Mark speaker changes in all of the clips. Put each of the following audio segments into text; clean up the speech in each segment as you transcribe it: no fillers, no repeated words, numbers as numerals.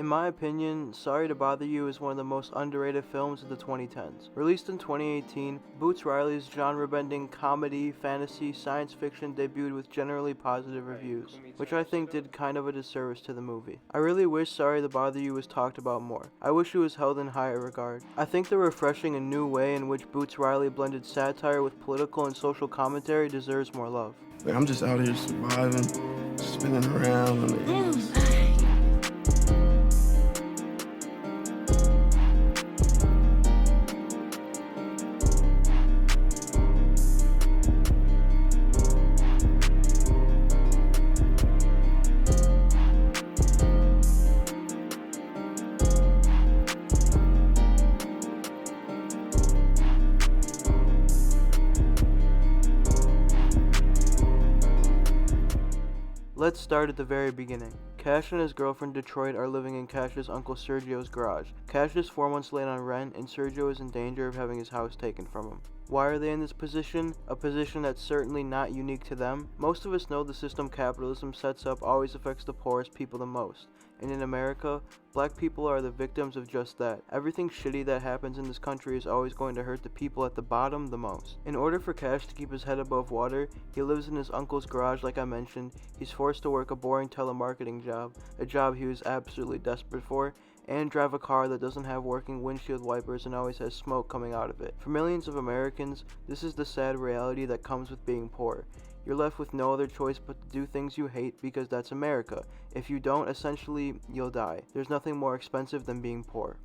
Speaker 1: In my opinion, Sorry to Bother You is one of the most underrated films of the 2010s. Released in 2018, Boots Riley's genre-bending comedy, fantasy, science fiction debuted with generally positive reviews, which I think did kind of a disservice to the movie. I really wish Sorry to Bother You was talked about more. I wish it was held in higher regard. I think the refreshing and new way in which Boots Riley blended satire with political and social commentary deserves more love.
Speaker 2: Like, I'm just out here surviving, spinning around on the ends.
Speaker 1: Let's start at the very beginning. Cash and his girlfriend Detroit are living in Cash's uncle Sergio's garage. Cash is 4 months late on rent, and Sergio is in danger of having his house taken from him. Why are they in this position? A position that's certainly not unique to them. Most of us know the system capitalism sets up always affects the poorest people the most. And in America, black people are the victims of just that. Everything shitty that happens in this country is always going to hurt the people at the bottom the most. In order for Cash to keep his head above water, he lives in his uncle's garage like I mentioned. He's forced to work a boring telemarketing job, a job he was absolutely desperate for, and drive a car that doesn't have working windshield wipers and always has smoke coming out of it. For millions of Americans, this is the sad reality that comes with being poor. You're left with no other choice but to do things you hate because that's America. If you don't, essentially, you'll die. There's nothing more expensive than being poor.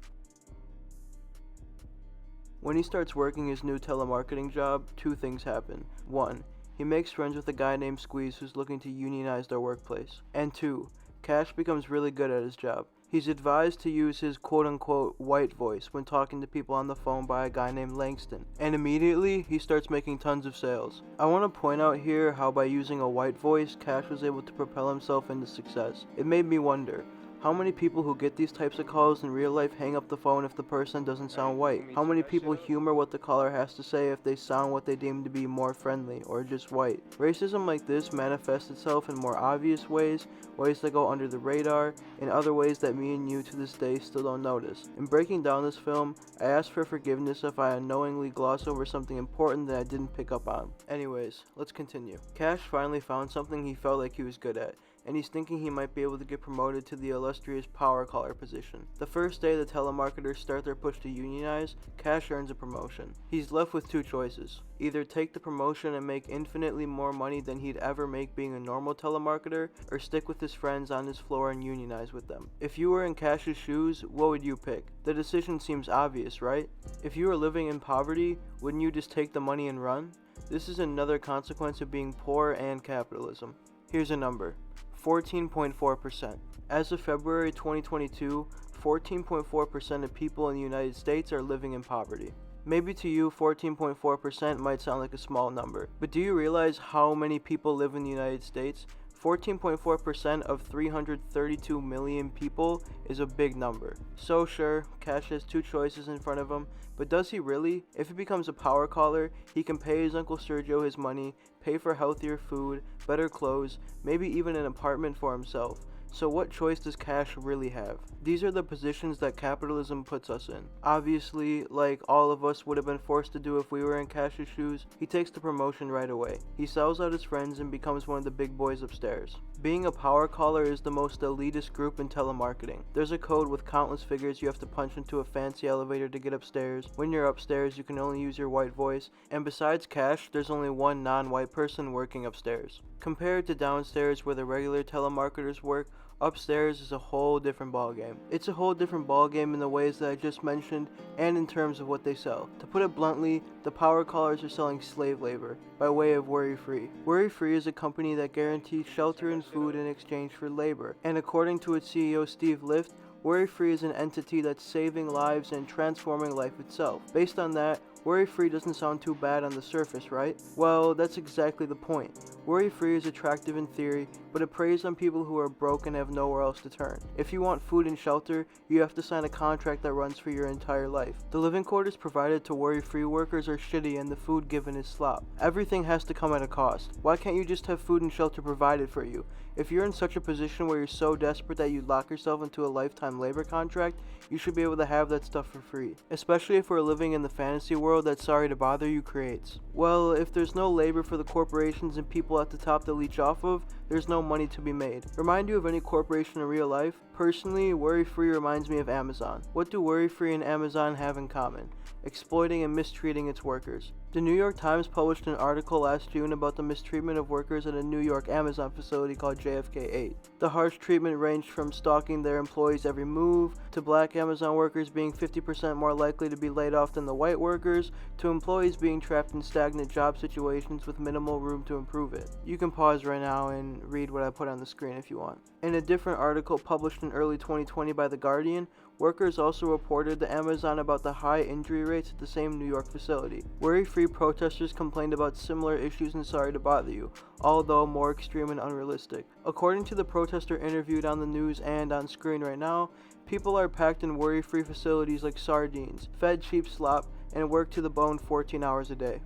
Speaker 1: When he starts working his new telemarketing job, two things happen. 1. He makes friends with a guy named Squeeze who's looking to unionize their workplace. And 2. Cash becomes really good at his job. He's advised to use his quote-unquote white voice when talking to people on the phone by a guy named Langston, and immediately he starts making tons of sales. I want to point out here how by using a white voice, Cash was able to propel himself into success. It made me wonder, how many people who get these types of calls in real life hang up the phone if the person doesn't sound white? How many people humor what the caller has to say if they sound what they deem to be more friendly or just white? Racism like this manifests itself in more obvious ways that go under the radar, and other ways that me and you to this day still don't notice. In breaking down this film, I ask for forgiveness if I unknowingly gloss over something important that I didn't pick up on. Anyways, let's continue. Cash finally found something he felt like he was good at, and he's thinking he might be able to get promoted to the illustrious power caller position. The first day the telemarketers start their push to unionize, Cash earns a promotion. He's left with two choices. Either take the promotion and make infinitely more money than he'd ever make being a normal telemarketer, or stick with his friends on his floor and unionize with them. If you were in Cash's shoes, what would you pick? The decision seems obvious, right? If you were living in poverty, wouldn't you just take the money and run? This is another consequence of being poor and capitalism. Here's a number. 14.4%. As of February 2022, 14.4% of people in the United States are living in poverty. Maybe to you, 14.4% might sound like a small number, but do you realize how many people live in the United States? 14.4% of 332 million people is a big number. So sure, Cash has two choices in front of him, but does he really? If he becomes a power caller, he can pay his Uncle Sergio his money, pay for healthier food, better clothes, maybe even an apartment for himself. So what choice does Cash really have? These are the positions that capitalism puts us in. Obviously, like all of us would have been forced to do if we were in Cash's shoes, he takes the promotion right away. He sells out his friends and becomes one of the big boys upstairs. Being a power caller is the most elitist group in telemarketing. There's a code with countless figures you have to punch into a fancy elevator to get upstairs. When you're upstairs, you can only use your white voice, and besides Cash, there's only one non-white person working upstairs. Compared to downstairs where the regular telemarketers work, upstairs is a whole different ballgame. It's a whole different ballgame in the ways that I just mentioned and in terms of what they sell. To put it bluntly, the power callers are selling slave labor by way of Worry-Free. Worry-Free is a company that guarantees shelter and food in exchange for labor, and according to its CEO Steve Lift, Worry-Free is an entity that's saving lives and transforming life itself. Based on that, Worry-Free doesn't sound too bad on the surface, right? Well, that's exactly the point. Worry-free is attractive in theory, but it preys on people who are broke and have nowhere else to turn. If you want food and shelter, you have to sign a contract that runs for your entire life. The living quarters provided to worry-free workers are shitty and the food given is slop. Everything has to come at a cost. Why can't you just have food and shelter provided for you? If you're in such a position where you're so desperate that you lock yourself into a lifetime labor contract, you should be able to have that stuff for free. Especially if we're living in the fantasy world that Sorry to Bother You creates. Well, if there's no labor for the corporations and people at the top to leech off of, there's no money to be made. Remind you of any corporation in real life? Personally, worry-free reminds me of Amazon. What do worry-free and Amazon have in common? Exploiting and mistreating its workers. The New York Times published an article last June about the mistreatment of workers at a New York Amazon facility called JFK 8. The harsh treatment ranged from stalking their employees' every move, to black Amazon workers being 50% more likely to be laid off than the white workers, to employees being trapped in stagnant job situations with minimal room to improve it. You can pause right now and read what I put on the screen if you want. In a different article published in early 2020 by The Guardian, workers also reported to Amazon about the high injury rates at the same New York facility. Worry-free protesters complained about similar issues in Sorry to Bother You, although more extreme and unrealistic. According to the protester interviewed on the news and on screen right now, people are packed in worry-free facilities like sardines, fed cheap slop, and worked to the bone 14 hours a day.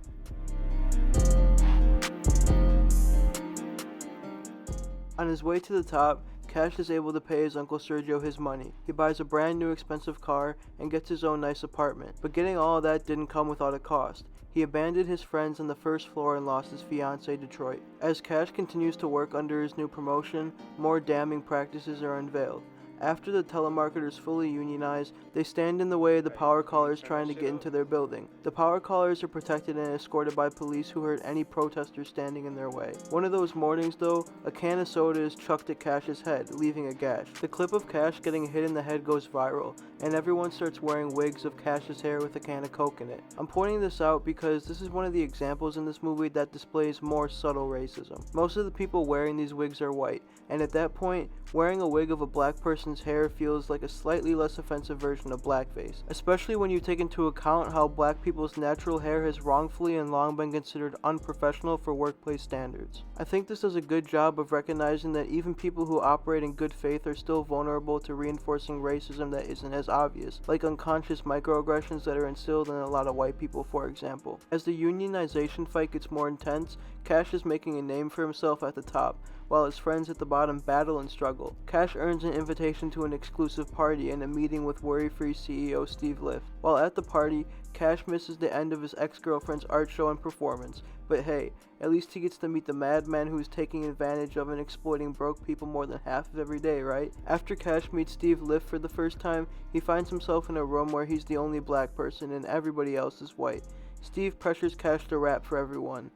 Speaker 1: On his way to the top, Cash is able to pay his Uncle Sergio his money. He buys a brand new expensive car and gets his own nice apartment. But getting all of that didn't come without a cost. He abandoned his friends on the first floor and lost his fiancée Detroit. As Cash continues to work under his new promotion, more damning practices are unveiled. After the telemarketers fully unionize, they stand in the way of the power callers trying to get into their building. The power callers are protected and escorted by police who hurt any protesters standing in their way. One of those mornings though, a can of soda is chucked at Cash's head, leaving a gash. The clip of Cash getting hit in the head goes viral, and everyone starts wearing wigs of Cash's hair with a can of Coke in it. I'm pointing this out because this is one of the examples in this movie that displays more subtle racism. Most of the people wearing these wigs are white, and at that point, wearing a wig of a black person's hair feels like a slightly less offensive version of blackface, especially when you take into account how black people's natural hair has wrongfully and long been considered unprofessional for workplace standards. I think this does a good job of recognizing that even people who operate in good faith are still vulnerable to reinforcing racism that isn't as obvious, like unconscious microaggressions that are instilled in a lot of white people, for example. As the unionization fight gets more intense, Cash is making a name for himself at the top, while his friends at the bottom battle and struggle. Cash earns an invitation to an exclusive party and a meeting with Worry-Free CEO Steve Lift. While at the party, Cash misses the end of his ex-girlfriend's art show and performance, but hey, at least he gets to meet the madman who's taking advantage of and exploiting broke people more than half of every day, right? After Cash meets Steve Lift for the first time, he finds himself in a room where he's the only black person and everybody else is white. Steve pressures Cash to rap for everyone.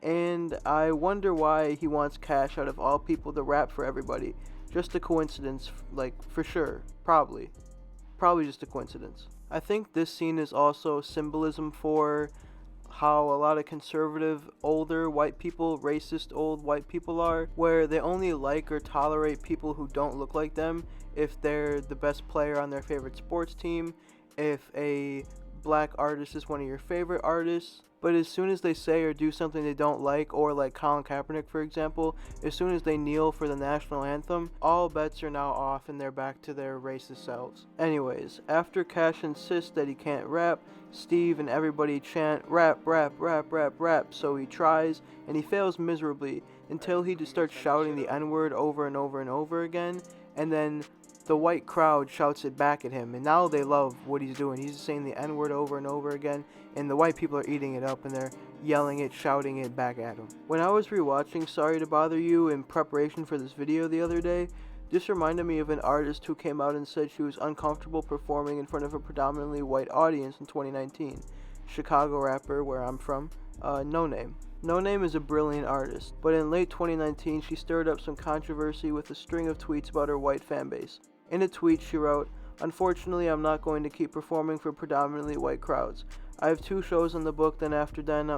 Speaker 1: And I wonder why he wants Cash out of all people to rap for everybody. Just a coincidence, like, for sure. Probably just a coincidence. I think this scene is also symbolism for how a lot of conservative, older white people, racist old white people are, where they only like or tolerate people who don't look like them if they're the best player on their favorite sports team, if a black artist is one of your favorite artists. But as soon as they say or do something they don't like, or like Colin Kaepernick for example, as soon as they kneel for the national anthem, all bets are now off and they're back to their racist selves. Anyways, after Cash insists that he can't rap, Steve and everybody chant rap, rap, rap, rap, rap, so he tries, and he fails miserably until he just starts shouting the N-word over and over and over again, and then the white crowd shouts it back at him, and now they love what he's doing. He's just saying the N-word over and over again, and the white people are eating it up, and they're yelling it, shouting it back at him. When I was rewatching Sorry to Bother You in preparation for this video the other day, this reminded me of an artist who came out and said she was uncomfortable performing in front of a predominantly white audience in 2019. Chicago rapper, where I'm from, No Name. No Name is a brilliant artist, but in late 2019 she stirred up some controversy with a string of tweets about her white fanbase. In a tweet she wrote, "Unfortunately, I'm not going to keep performing for predominantly white crowds. I have 2 shows on the book, then after that,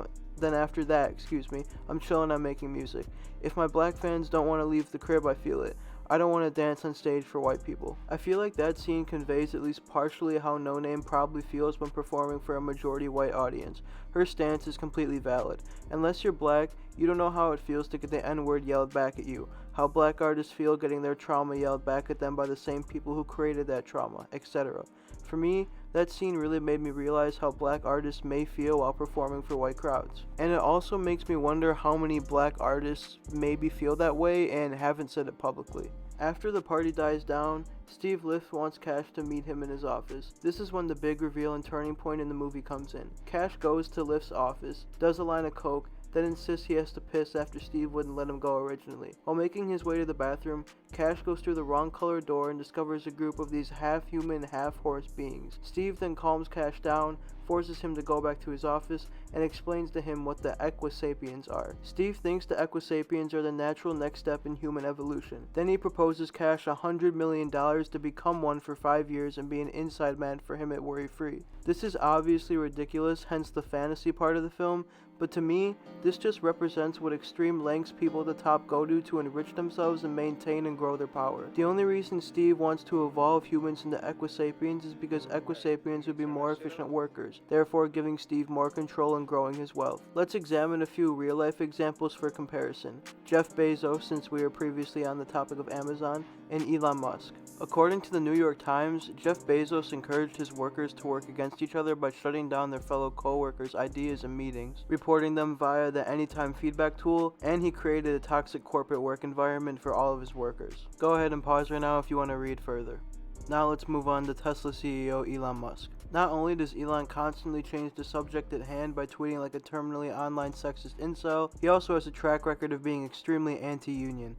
Speaker 1: I'm chilling on making music. If my black fans don't want to leave the crib, I feel it. I don't want to dance on stage for white people. I feel like that scene conveys at least partially how No Name probably feels when performing for a majority white audience. Her stance is completely valid. Unless you're black, you don't know how it feels to get the N-word yelled back at you, how black artists feel getting their trauma yelled back at them by the same people who created that trauma, etc. For me, that scene really made me realize how black artists may feel while performing for white crowds. And it also makes me wonder how many black artists maybe feel that way and haven't said it publicly. After the party dies down, Steve Lift wants Cash to meet him in his office. This is when the big reveal and turning point in the movie comes in. Cash goes to Lift's office, does a line of coke, then insists he has to piss after Steve wouldn't let him go originally. While making his way to the bathroom, Cash goes through the wrong color door and discovers a group of these half-human, half-horse beings. Steve then calms Cash down, forces him to go back to his office, and explains to him what the Equisapiens are. Steve thinks the Equisapiens are the natural next step in human evolution. Then he proposes Cash $100 million to become one for 5 years and be an inside man for him at Worry Free. This is obviously ridiculous, hence the fantasy part of the film, but to me, this just represents what extreme lengths people at the top go to enrich themselves and maintain and grow their power. The only reason Steve wants to evolve humans into Equisapiens is because Equisapiens would be more efficient workers, therefore giving Steve more control and growing his wealth. Let's examine a few real-life examples for comparison. Jeff Bezos, since we were previously on the topic of Amazon, and Elon Musk. According to the New York Times, Jeff Bezos encouraged his workers to work against each other by shutting down their fellow co-workers' ideas in meetings, reporting them via the Anytime feedback tool, and he created a toxic corporate work environment for all of his workers. Go ahead and pause right now if you want to read further. Now let's move on to Tesla CEO Elon Musk. Not only does Elon constantly change the subject at hand by tweeting like a terminally online sexist incel, he also has a track record of being extremely anti-union.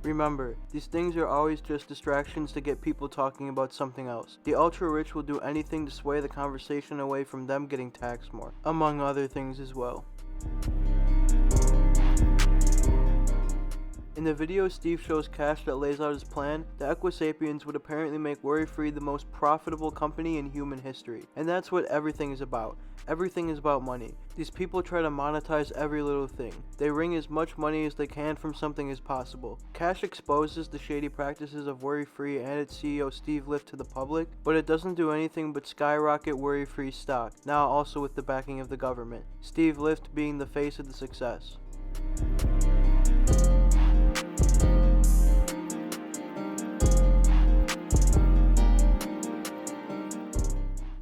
Speaker 1: Remember, these things are always just distractions to get people talking about something else. The ultra-rich will do anything to sway the conversation away from them getting taxed more, among other things as well. In the video, Steve shows Cash that lays out his plan. The Equisapiens would apparently make Worry Free the most profitable company in human history. And that's what everything is about. Everything is about money. These people try to monetize every little thing. They wring as much money as they can from something as possible. Cash exposes the shady practices of Worry Free and its CEO Steve Lift to the public, but it doesn't do anything but skyrocket Worry Free stock, now also with the backing of the government. Steve Lift being the face of the success.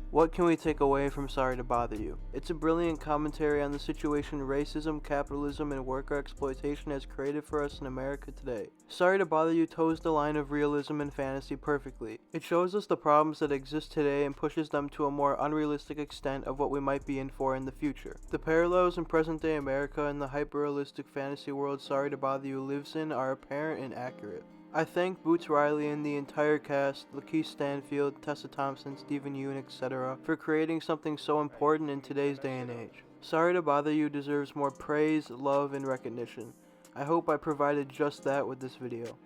Speaker 1: What can we take away from Sorry to Bother You? It's a brilliant commentary on the situation racism, capitalism, and worker exploitation has created for us in America today. Sorry to Bother You toes the line of realism and fantasy perfectly. It shows us the problems that exist today and pushes them to a more unrealistic extent of what we might be in for in the future. The parallels in present-day America and the hyper-realistic fantasy world Sorry to Bother You lives in are apparent and accurate. I thank Boots Riley and the entire cast, Lakeith Stanfield, Tessa Thompson, Stephen Yeun, etc., for creating something so important in today's day and age. Sorry to Bother You deserves more praise, love, and recognition. I hope I provided just that with this video.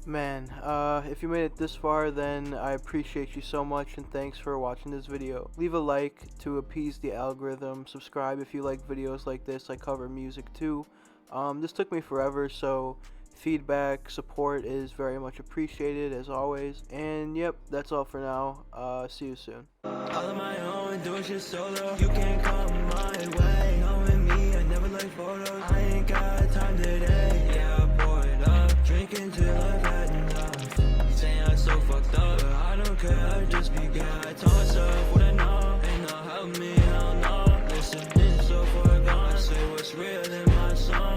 Speaker 1: Man, if you made it this far, then I appreciate you so much and thanks for watching this video. Leave a like to appease the algorithm, subscribe if you like videos like this. I cover music too. This took me forever, so feedback, support is very much appreciated as always. And yep, that's all for now. See you soon.
Speaker 3: All on my own, doing shit solo. You can't come my way. Knowing me, I never like photos. I ain't got time today. Yeah, I pour it up, drinking till I've had enough. Saying I'm so fucked up, but I don't care. I just be good. I told myself what I know, ain't no help me, hell no. Listen, so far gone. I say what's real in my song.